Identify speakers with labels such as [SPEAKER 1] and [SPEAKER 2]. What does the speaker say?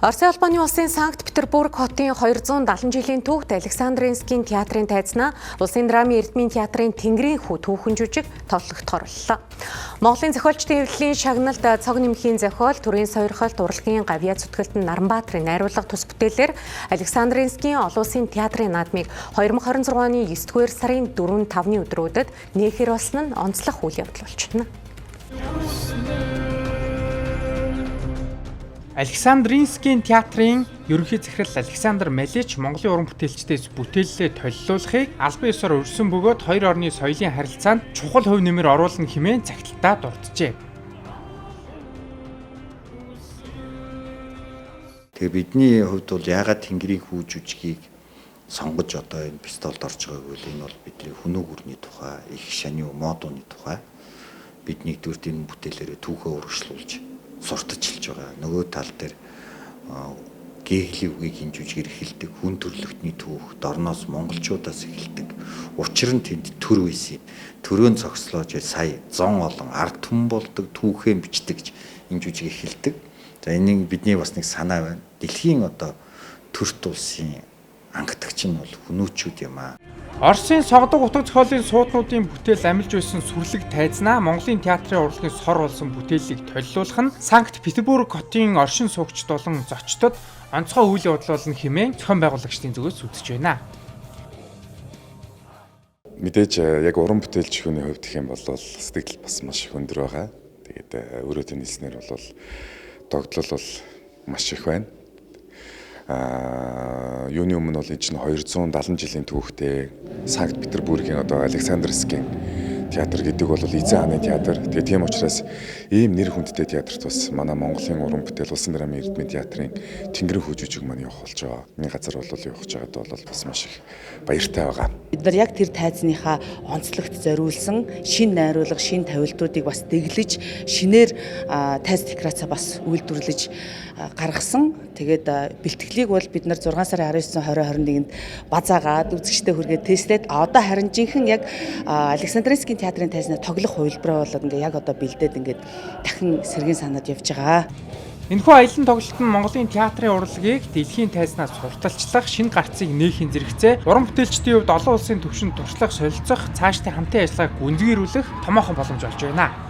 [SPEAKER 1] Оросын албаны улсын Санкт-Петербург хотын 270 жилийн түүхт Александринскийн театрын тайзнаа Улсын драмын эрдмийн театрын Тэнгэрийн хүү түүхэн жүжиг тоглогдохоор боллоо. Монголын зохиолчдын хэвлэлийн шагналд цог нэмхийн зохиол, төрийн сойрхолт, урлагийн гавьяа зүтгэлтэн Наранбаатрын найруулга тус бүтээлээр Александринскийн олон улсын театрын наадмыг 2026 оны 9-р сарын 4-5-ны өдрүүдэд нээхээр болсон нь онцлог үйл явдал болчихно.
[SPEAKER 2] Александринскийн театрын ерөнхий захирал Александр Малич Монголын уран бүтээлчдээс бүтээллээ толилуулахыг албан ёсоор өргөсөн бөгөөд хоёр орны соёлын харилцаанд чухал хувь нэмэр оруулна хэмээн цагталтаа дурджээ.
[SPEAKER 3] Тэгээ бидний хувьд бол яагаад Тэнгэрийн хүү жүжигийг сонгож одоо энэ фестивалд орж байгааг бол энэ бол бидний хүнөг үрний тухай, их шаны модууны тухай бид нэгдүгээр энэ бүтээлээрээ түүхээ урагшлуулж сурталчилж байгаа. Нөгөө тал дээр гээглийн үгийг энэ жүжигээр эхэлдэг, хүн төрлөختний түүх, дорноос монголчуудаас эхэлдэг. Учир нь тэнд төр байсан. Төрөө цогцлоож сая 100 олон ард түмэн болдог, түүхээ бичдэг гэж энэ жүжиг эхэлдэг. За энийг бидний бас нэг санаа байна. Дэлхийн одоо төрт улсын ангатгч нь бол хүнүүчүүд юм аа.
[SPEAKER 2] Оросын Согдог утга зохиолын сууднуудын бүтээл амилж байсан сүрлэг тайзнаа Монголын театрын урлагийн сор болсон бүтээлийг толилуулах нь Санкт-Петербург хотын оршин суугчид болон зочдод онцгой үйл явдал болно хэмээн зохион байгуулагчдын зүгээс үзэж байна.
[SPEAKER 4] Мэдээж яг уран бүтээлч хүний хувьд гэх юм бол сэтгэл бас маш их өндөр байгаа. Тэгээд өөрөөдөө нийлснээр бол догдлол бол маш их байна. Юуны өмнө бол энэ чинь 270 жилийн түүхтэй Санкт-Петербургийн одоо Александринскийн театр гэдэг бол эзэн хааны театр. Тэгээ тийм учраас ийм нэр хүндтэй театрт бас манай Монголын уран бүтээл улсын драмын эрдмийн театрын Тэнгэрийн хүү жүжиг маань явах болж байгаа. Энэ газар бол явах гэж байгаад бол бас маш их баяртай байгаа.
[SPEAKER 5] Бид нар яг тэр тайзныхаа онцлогт зориулсан шин найруулга, шин тавилтуудыг бас дэглэж, шинээр тайз декорацаа бас үйлдвэрлэж гаргасан. Тэгээд бэлтгэлийг бол бид нар 6 сарын 19-20-21-нд базаагаад үзэгчтэй хүргээд тестэд одоо харин жинхэнэ яг Александринскийн театрын тайзнаа тоглох хувилбараа болоод ингээ яг одоо бэлдээд ингээд дахин сэргийн санаад явж байгаа.
[SPEAKER 2] Энэхүү аялан тоглолт нь Монголын театрын урлагийг дэлхийн тайзнаас сурталчлах, шинэ гарцыг нээхийн зэрэгцээ, уран бүтээлчдийн хувьд олон улсын түвшинд туршлага солилцох, цаашдын хамтын ажиллагааг гүнзгийрүүлэх томоохон боломж болж байна.